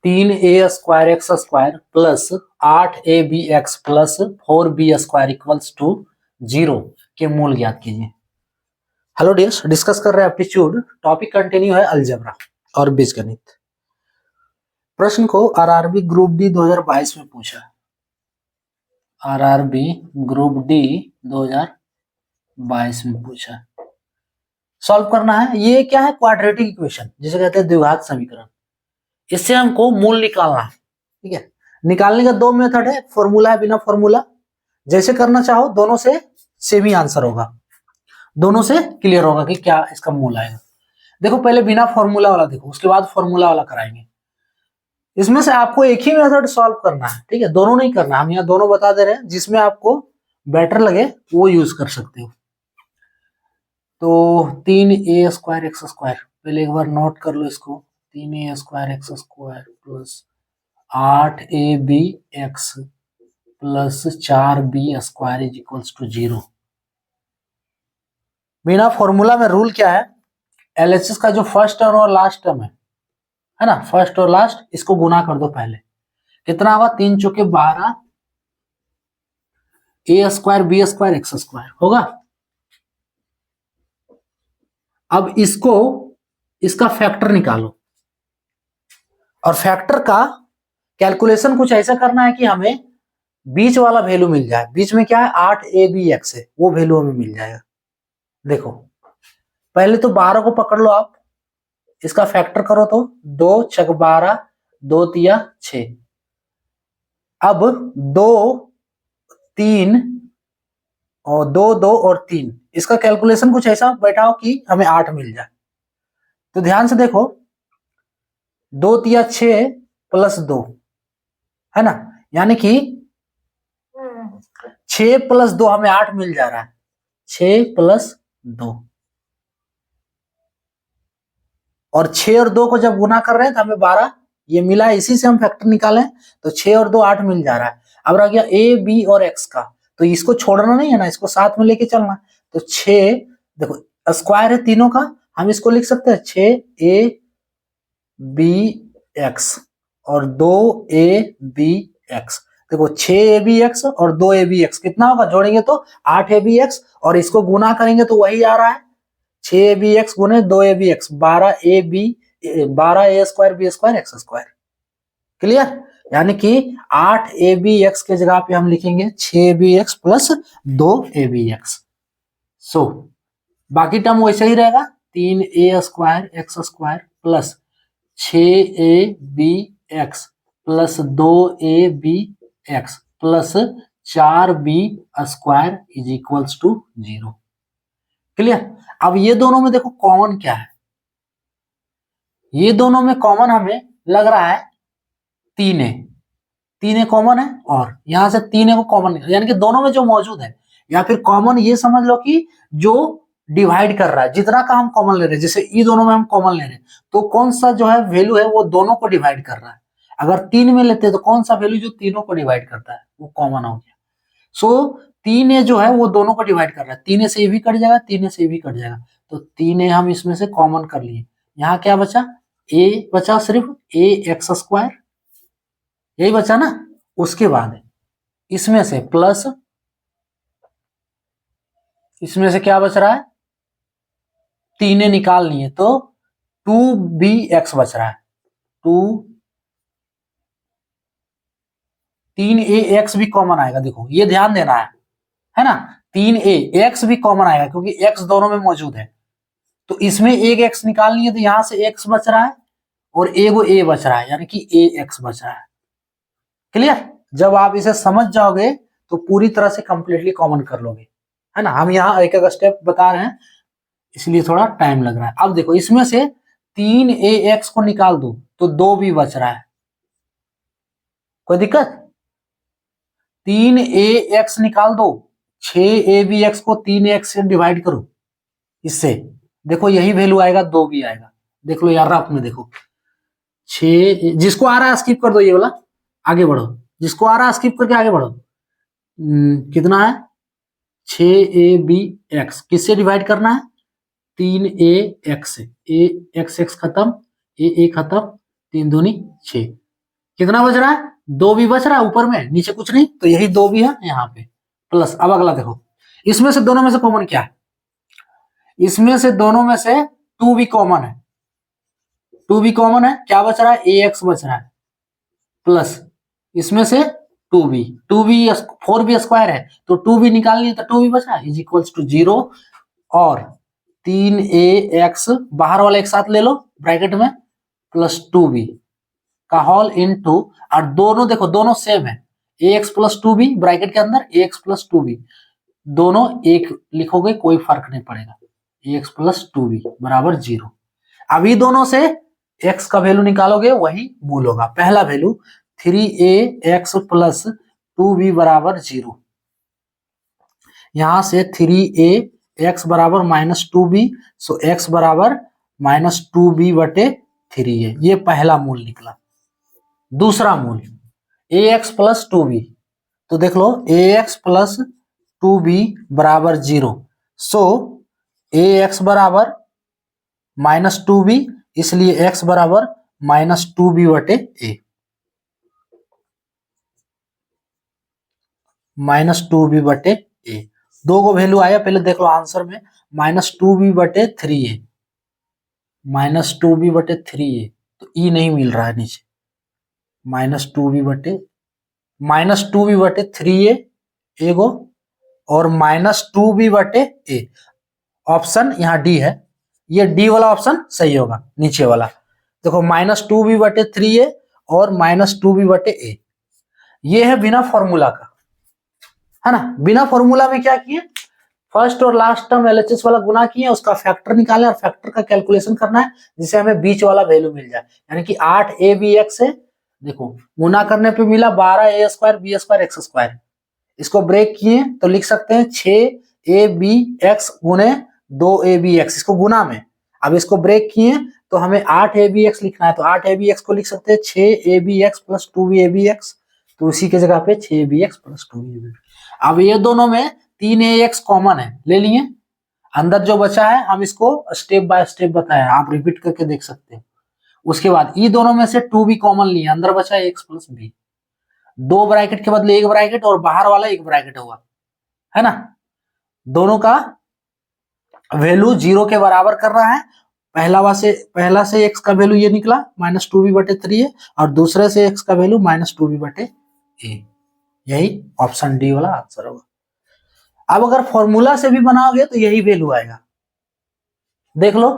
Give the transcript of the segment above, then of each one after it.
3a² x square plus 8ab x plus 4b² equals to 0 के मूल ज्ञात कीजिए। हेलो डियर्स, डिस्कस कर रहे हैं एप्टीट्यूड, टॉपिक कंटिन्यू है अलजेब्रा और बीजगणित। प्रश्न को आरआरबी ग्रुप डी 2022 में पूछा। आरआरबी ग्रुप डी 2022 में पूछा। सॉल्व करना है। ये क्या है? क्वाड्रेटिक इक्वेशन, जिसे कहते हैं द्विघात समीकरण। इससे हमको मूल निकालना है। ठीक है, निकालने का दो मेथड है, फॉर्मूला है, बिना फॉर्मूला। जैसे करना चाहो दोनों से सेम ही आंसर होगा, दोनों से क्लियर होगा कि क्या इसका मूल आएगा। देखो पहले बिना फॉर्मूला वाला देखो, उसके बाद फॉर्मूला वाला कराएंगे। इसमें से आपको एक ही मेथड सॉल्व करना है। ठीक है, दोनों नहीं करना, हम यहाँ दोनों बता दे रहे हैं, जिसमें आपको बेटर लगे वो यूज कर सकते हो। तो 3a² x स्क्वायर, पहले एक बार नोट कर लो इसको। 3a² x square plus 8ab x plus 4b² is equals to 0। बिना फॉर्मूला में रूल क्या है? एलएचएस का जो फर्स्ट टर्म और लास्ट टर्म है ना, फर्स्ट और लास्ट, इसको गुना कर दो पहले। कितना होगा? 3 चौके 12 a² b² x स्क्वायर होगा। अब इसको, इसका फैक्टर निकालो, और फैक्टर का कैलकुलेशन कुछ ऐसा करना है कि हमें बीच वाला वैल्यू मिल जाए। बीच में क्या है? 8abx है, वो वैल्यू हमें मिल जाएगा। देखो पहले तो 12 को पकड़ लो आप, इसका फैक्टर करो तो 2 छक 12, 2 तिया 6। अब 2 3 और 2 2 और 3, इसका कैलकुलेशन कुछ ऐसा बैठाओ कि हमें 8 मिल जाए। तो ध्यान से देखो, 2 तिया 6 प्लस 2 है ना, यानी कि 6 प्लस 2 हमें 8 मिल जा रहा है। 6 प्लस 2, और 6 और 2 को जब गुना कर रहे हैं तो हमें 12 ये मिला, इसी से हम फैक्टर निकालें तो 6 और 2 8 मिल जा रहा है। अब रह गया ए बी और एक्स का, तो इसको छोड़ना नहीं है ना, इसको साथ में लेके चलना। तो 6, देखो स्क्वायर है तीनों का, हम इसको लिख सकते हैं 6abx और 2abx। देखो 6abx और 2abx कितना होगा? जोड़ेंगे तो 8abx, और इसको गुना करेंगे तो वही आ रहा है 6abx गुने 2abx, 12a² b² x square. Clear? यानी कि 8abx के जगह पे हम लिखेंगे 6abx प्लस 2abx। सो बाकी टर्म वैसे ही रहेगा, 3a² x square plus 6abx plus 2abx plus 4b² is equals to 0। Clear? अब ये दोनों में देखो कॉमन क्या है? ये दोनों में कॉमन हमें लग रहा है 3a, 3a कॉमन है, और यहां से 3a को कॉमन, यानी कि दोनों में जो मौजूद है, या फिर कॉमन ये समझ लो कि जो डिवाइड कर रहा है, जितना का हम कॉमन ले रहे हैं, जैसे ये दोनों में हम कॉमन ले रहे हैं, तो कौन सा जो है वैल्यू है वो दोनों को डिवाइड कर रहा है। अगर 3 में लेते हैं तो कौन सा वैल्यू जो तीनों को डिवाइड करता है वो कॉमन हो गया। सो 3a जो है वो दोनों को डिवाइड कर रहा है, 3a से ये भी कट जाएगा, 3a से ये भी कट जाएगा, तो 3a हम इसमें से कॉमन कर लिए। यहाँ क्या बचा? a बचा, सिर्फ ax², यही बचा ना। उसके बाद इसमें से प्लस, इसमें से क्या बच रहा है? 3a निकाल लिए तो 2bx बच रहा है। 3ax भी कॉमन आएगा, देखो ये ध्यान देना है ना। 3ax भी कॉमन आएगा क्योंकि x दोनों में मौजूद है, तो इसमें एक x निकाल लिए तो यहां से x बच रहा है, और एगो a बच रहा है, यानी कि ax बच रहा है। क्लियर? जब आप इसे समझ जाओगे तो पूरी तरह से कंप्लीटली कॉमन कर लोगे, है ना। हम यहाँ एक एक स्टेप बता रहे हैं, इसलिए थोड़ा टाइम लग रहा है। अब देखो इसमें से 3ax को निकाल दो तो 2b बच रहा है, कोई दिक्कत? 3ax निकाल दो, 6abx को 3x से डिवाइड करो, इससे देखो यही वैल्यू आएगा, 2b आएगा। देख लो यार, रफ में देखो, 6, जिसको आ रहा है स्किप कर दो, ये वाला आगे बढ़ो, जिसको आ रहा है स्किप करके आगे बढ़ो। कितना है? 6abx किससे डिवाइड करना है? 3ax से। a x x खत्म, a खत्म, 3 दूनी 6, कितना बच रहा है, 2 भी बच रहा है ऊपर में, नीचे कुछ नहीं, तो यही 2 भी है यहाँ पे प्लस। अब अगला देखो, इसमें से दोनों में से कॉमन क्या है, इसमें से दोनों में से 2 भी कॉमन है, 2 भी कॉमन है, क्या बच रहा है, ax बच रहा है प्लस इसमें से 2b, 2b 4b स्क्वायर है तो 2b निकाल लिए तो 2b बचा इज इक्वल्स टू 0 और 3ax बाहर वाला एक साथ ले लो ब्रैकेट में प्लस 2b का होल इनटू, और दोनों देखो दोनों सेम है, ax प्लस 2b ब्रैकेट के अंदर ax प्लस 2b, दोनों एक लिखोगे कोई फर्क नहीं पड़ेगा, ax प्लस 2b बराबर 0। अभी दोनों से x का वैल्यू निकालोगे वही मूल होगा। पहला वैल्यू 3ax प्लस 2b बराबर 0, यहां से 3ax बराबर माइनस 2b, सो x बराबर माइनस 2b बटे 3a, ये पहला मूल निकला। दूसरा मूल ax प्लस 2b, तो देख लो ax प्लस 2b बराबर 0, सो ax बराबर माइनस 2b, इसलिए x बराबर माइनस 2b बटे a, माइनस 2b बटे a। दो को वैल्यू आया, पहले देख लो आंसर में, माइनस 2b बटे 3a, माइनस 2b बटे 3a, तो e नहीं मिल रहा है नीचे, माइनस 2b बटे 3a एगो और माइनस 2b बटे a, ऑप्शन यहाँ डी है, ये डी वाला ऑप्शन सही होगा नीचे वाला। देखो माइनस 2b बटे 3a और माइनस 2b बटे a, ये है बिना फॉर्मूला का, है ना। बिना फॉर्मूला में क्या किए, फर्स्ट और लास्ट टर्म एलएचएस वाला गुना किए, उसका फैक्टर निकाले और फैक्टर का कैलकुलेशन करना है जिससे हमें बीच वाला वैल्यू मिल जाए, यानी कि 8abx है, देखो गुना करने पे मिला 12a square b square x square, इसको ब्रेक किए तो लिख सकते हैं 6abx गुने 2abx, इसको गुना में, अब इसको ब्रेक किए तो हमें 8abx लिखना है, तो 8abx को लिख सकते हैं 6abx प्लस 2abx, तो उसी के जगह पे 6abx प्लस 2abx। अब ये दोनों में 3ax कॉमन है, ले लिए, अंदर जो बचा है हम इसको स्टेप बाय स्टेप बताया, आप रिपीट करके देख सकते हो। उसके बाद ये दोनों में से 2 भी कॉमन लिए, अंदर बचा x प्लस b, 2 ब्रैकेट के बदले 1 ब्रैकेट और बाहर वाला 1 ब्रैकेट होगा, है ना। दोनों का वैल्यू 0 के बराबर कर रहा है, पहला से x का वैल्यू ये निकला माइनस 2b बटे 3a और दूसरे से x का वैल्यू माइनस 2b बटे a, यही ऑप्शन डी वाला आंसर होगा। अब अगर फॉर्मूला से भी बनाओगे तो यही वैल्यू आएगा, देख लो,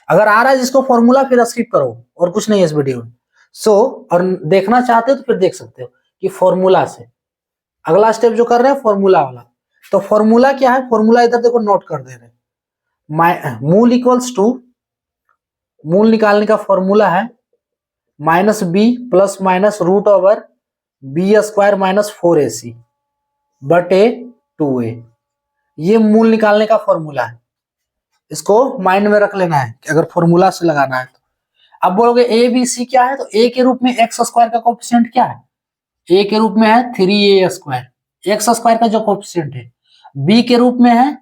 अगर आ रहा है जिसको फॉर्मूला फिर स्किप करो और कुछ नहीं है इस वीडियो में। और देखना चाहते हो तो फिर देख सकते हो कि फॉर्मूला से अगला स्टेप जो कर रहे हैं फॉर्मूला वाला, तो फॉर्मूला क्या है, फॉर्मूला इधर देखो नोट कर दे रहे, मूल इक्वल्स टू, मूल निकालने का फॉर्मूला है minus b plus minus root over b square minus 4ac बटे 2a, ये मूल निकालने का फॉर्मूला है, इसको माइंड में रख लेना है कि अगर फॉर्मूला से लगाना है तो। अब बोलोगे ए बी सी क्या है, तो ए के रूप में एक्स स्क्वायर का कोएफिशिएंट क्या है, ए के रूप में है 3a स्क्वायर, एक्स स्क्वायर का जो कोएफिशिएंट है, बी के रूप में है,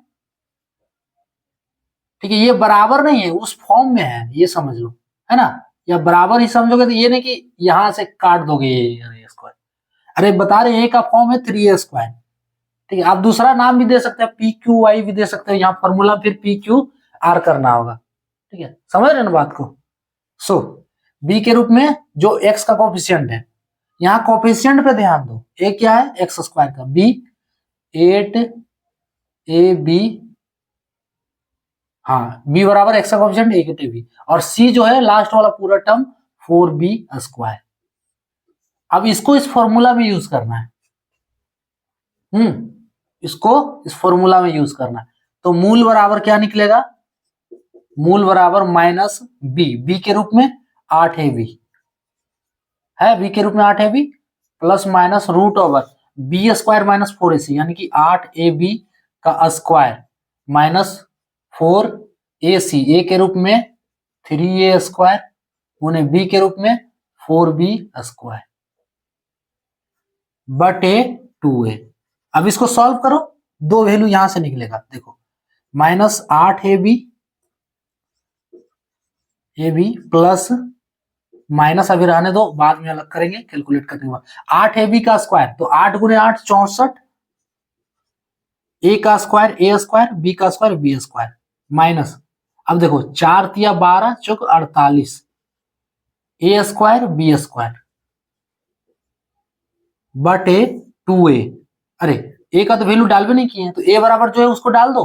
ठीक है, ये बराबर नहीं है उस फॉर्म में है, ये समझ लो, है ना, या बराबर ही समझोगे तो ये नहीं कि यहां से काट दोगे ये स्क्वायर, अरे बता रहे ए का फॉर्म है 3a स्क्वायर, ठीक है। आप दूसरा नाम भी दे सकते हैं, पी क्यू वाई भी दे सकते हैं, यहाँ फॉर्मूला फिर पी क्यू आर करना होगा, ठीक है, समझ रहे ना बात को। सो बी के रूप में जो एक्स का कोफिशिएंट है, यहाँ कोफिशिएंट पे ध्यान दो, ए क्या है एक्स स्क्वायर का, बी 8ab, हाँ बी बराबर एक्स का कोफिशिएंट 8ab, और सी जो है लास्ट वाला पूरा टर्म 4b स्क्वायर। अब इसको इस फॉर्मूला में यूज करना है, इसको इस फॉर्मूला में यूज करना है, तो मूल बराबर क्या निकलेगा, मूल बराबर माइनस बी, बी के रूप में 8ab है, बी के रूप में 8ab plus minus root over b square minus 4ac, यानी कि 8ab का स्क्वायर माइनस 4ac, ए के रूप में 3a स्क्वायर उन्हें बी के रूप में 4b स्क्वायर बटे 2a। अब इसको सॉल्व करो, दो वैल्यू यहां से निकलेगा, देखो माइनस 8ab प्लस माइनस अभी रहने दो, बाद में अलग करेंगे कैलकुलेट करने के बाद। 8ab का स्क्वायर, तो 8 गुने 8 64, ए का स्क्वायर ए स्क्वायर, बी का स्क्वायर बी स्क्वायर, माइनस, अब देखो 4 तिया 12 चौक 48, ए स्क्वायर बी स्क्वायर बटे 2a। अरे ए का तो वैल्यू डाल भी नहीं किए हैं, तो ए बराबर जो है उसको डाल दो,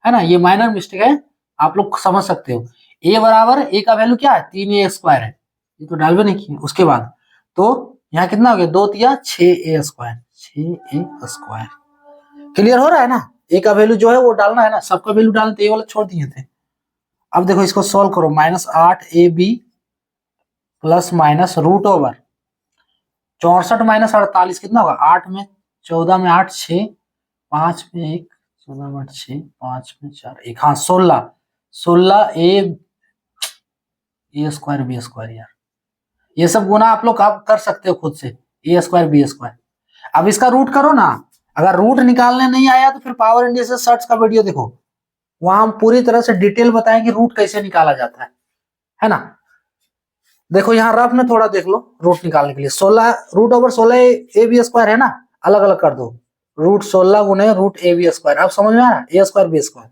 है ना, ये माइनर मिस्टेक है, आप लोग समझ सकते हो। ए बराबर, ए का वैल्यू क्या है 3a स्क्वायर है, ये तो डाल भी नहीं किए। उसके बाद तो यहाँ कितना हो गया, 2 तिया 6a square, 6a square. Clear हो रहा है ना, ए का वैल्यू जो है वो डालना है ना, सबका वैल्यू डालना, तो ये वाला छोड़ दिए थे। अब देखो इसको सॉल्व करो, -8ab plus minus root over 64 minus 48 कितना होगा, 8 में 14 में 8 6, 5 में 1, 14 में 8 6, 5 में 4 1, हाँ 16, 16 ए स्क्वायर बी स्क्वायर। यार ये सब गुना आप लोग आप कर सकते हो खुद से, ए स्क्वायर बी स्क्वायर। अब इसका रूट करो ना, अगर रूट निकालने नहीं आया तो फिर पावर इंडिसेस सर्च का वीडियो देखो, वहां हम पूरी तरह से डिटेल बताएं कि रूट कैसे निकाला जाता है ना। देखो यहाँ रफ में थोड़ा देख लो रूट निकालने के लिए, 16 root over 16 a b square है ना, अलग अलग कर दो, रूट 16 गुने रूट ए बी स्क्वायर। अब समझ में आ रहा है, ए स्क्वायर बी स्क्वायर,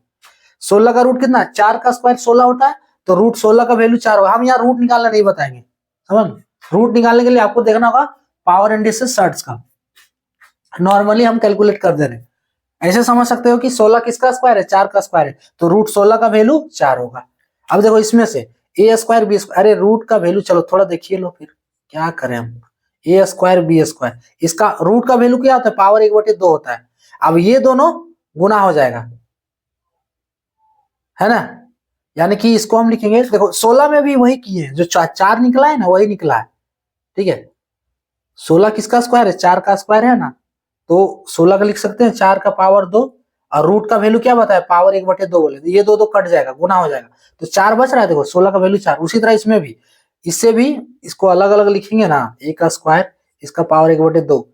16 का रूट कितना, 4 का स्क्वायर 16 होता है, तो रूट 16 का वैल्यू 4 होगा। हम यहाँ रूट निकालना नहीं बताएंगे, समझ, रूट निकालने के लिए आपको देखना होगा पावर इंडिसेस सर्च का, नॉर्मली हम कैलकुलेट कर दे रहे हैं। ऐसे समझ सकते हो कि 16 किसका स्क्वायर है, 4 का स्क्वायर है, तो रूट 16 का वैल्यू 4 होगा। अब देखो इसमें से ए स्क्वायर बी स्क्वायर, अरे रूट का वैल्यू चलो थोड़ा देखिए लो, फिर क्या करें हम, ए स्क्वायर बी स्क्वायर, इसका रूट का वैल्यू क्या होता है, पावर 1/2 होता है। अब ये दोनों गुना हो जाएगा, है ना, यानी कि इसको हम लिखेंगे, देखो 16 में भी वही किए हैं, जो 4 निकला है ना वही निकला है, ठीक है। 16 किसका स्क्वायर है, 4 का स्क्वायर है ना, तो 16 का लिख सकते हैं 4 का पावर 2, और रूट का वैल्यू क्या बताया, पावर 1/2 बोले, तो ये दो कट जाएगा, गुना हो जाएगा, तो 4 बच रहा है। देखो 16 का वैल्यू 4, उसी तरह इसमें भी, इससे भी इसको अलग अलग लिखेंगे ना, ए का स्क्वायर इसका पावर 1/2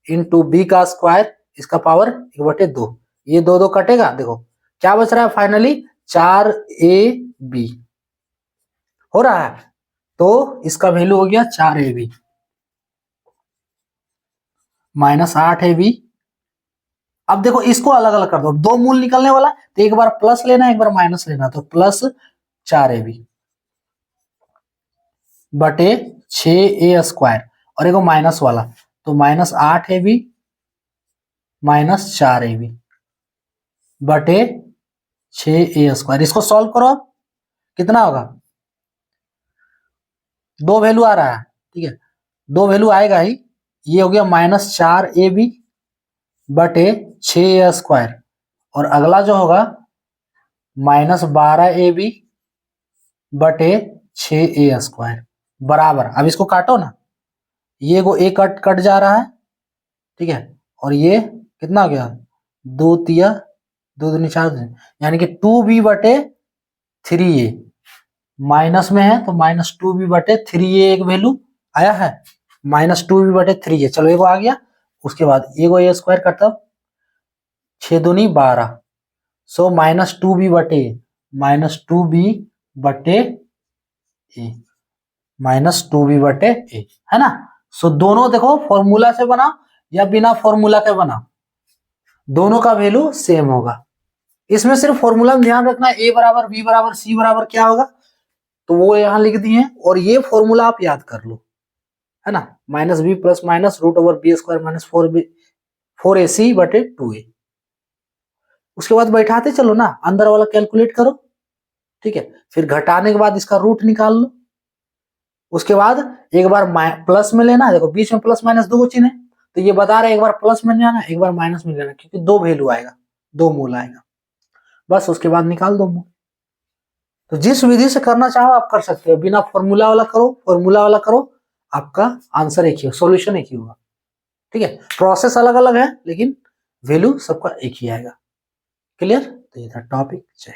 इंटू बी का स्क्वायर इसका पावर 1/2, ये दो कटेगा, देखो क्या बच रहा है फाइनली 4ab हो रहा है, तो इसका वैल्यू हो गया 4ab माइनस 8ab। अब देखो इसको अलग अलग कर दो, दो मूल निकलने वाला, तो एक बार प्लस लेना एक बार माइनस लेना, तो प्लस 4ab बटे 6a स्क्वायर, और एक माइनस वाला, तो -8ab माइनस 4ab बटे 6a स्क्वायर। इसको सॉल्व करो, कितना होगा, दो वैल्यू आ रहा है, ठीक है, दो वैल्यू आएगा ही, ये हो गया -4ab बटे 6a स्क्वायर, और अगला जो होगा -12ab बटे 6a स्क्वायर बराबर, अब इसको काटो ना, ये को ए कट कट जा रहा है, ठीक है, और ये कितना हो गया, 2 तिया 2 दूनी 4, यानी कि 2b बटे 3a, माइनस में है तो -2b बटे 3a एक वैल्यू आया है, -2b बटे 3a, चलो एगो आ गया। उसके बाद एगो ए स्क्वायर करता, 6 दूनी 12, सो -2b बटे -2b बटे ए, -2b बटे ए, है ना। सो दोनों देखो फॉर्मूला से बना या बिना फॉर्मूला के बना, दोनों का वैल्यू सेम होगा। इसमें सिर्फ फॉर्मूला में ध्यान रखना, ए बराबर बी बराबर सी बराबर क्या होगा, तो वो यहां लिख दिए, और ये फॉर्मूला आप याद कर लो, है ना, -b plus minus root over b square minus 4ac बटे 2a। उसके बाद बैठाते चलो ना, अंदर वाला कैलकुलेट करो, ठीक है, फिर घटाने के बाद इसका रूट निकाल लो। उसके बाद एक बार प्लस में लेना, देखो बीच में प्लस माइनस दो चिन्ह है, तो ये बता रहे एक बार प्लस में लेना एक बार माइनस में लेना, क्योंकि दो वैल्यू आएगा, दो मूल आएगा, बस उसके बाद निकाल दो मूल। तो जिस विधि से करना चाहो आप कर सकते हो, बिना फॉर्मूला वाला करो, फॉर्मूला वाला करो, आपका आंसर एक ही होगा, सॉल्यूशन एक ही होगा, ठीक है, प्रोसेस अलग अलग है लेकिन वैल्यू सबका एक ही आएगा। क्लियर, तो ये था टॉपिक। जय